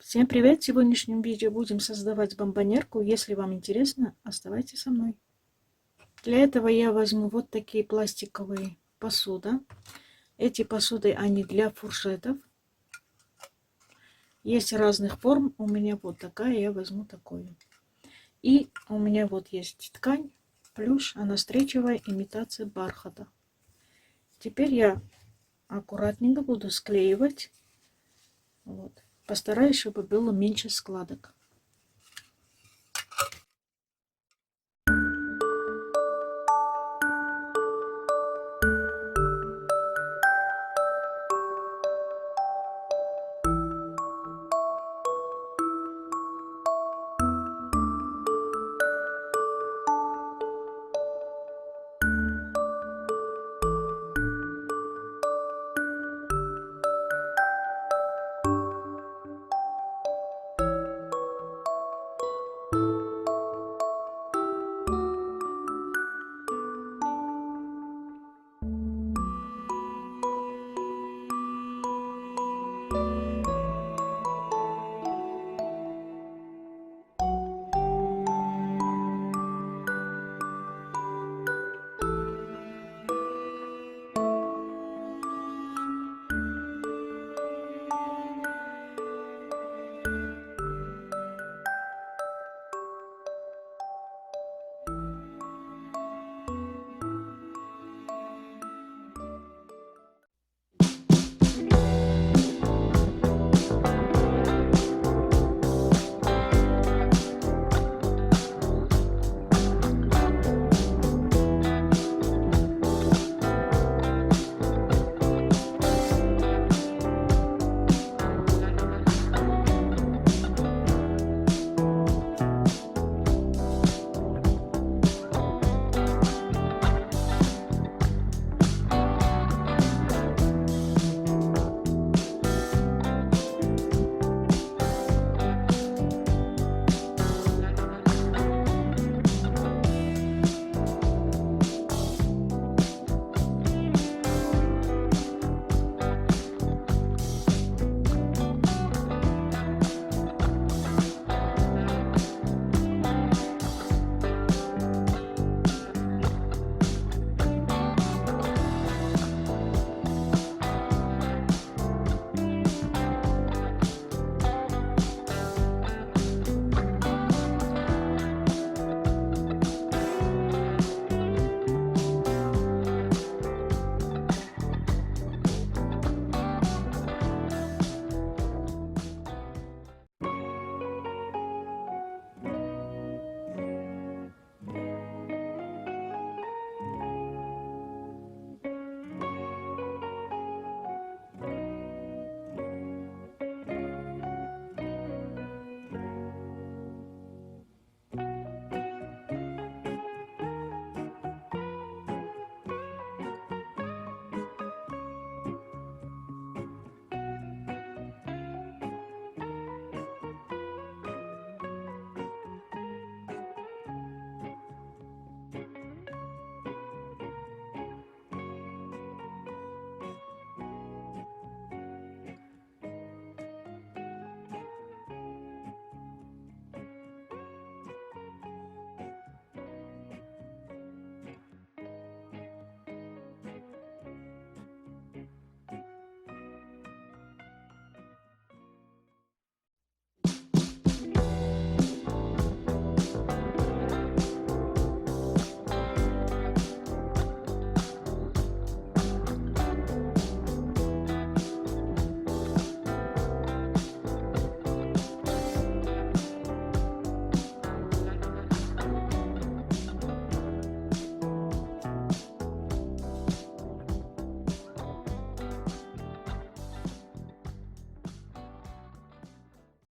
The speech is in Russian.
Всем привет! В сегодняшнем видео будем создавать бомбонерку. Если вам интересно, оставайтесь со мной. Для этого я возьму вот такие пластиковые посуды. Эти посуды, они для фуршетов. Есть разных форм. У меня вот такая, я возьму такую. И у меня вот есть ткань, плюш, она стречевая, имитация бархата. Теперь я аккуратненько буду склеивать. Вот. Постараюсь, чтобы было меньше складок.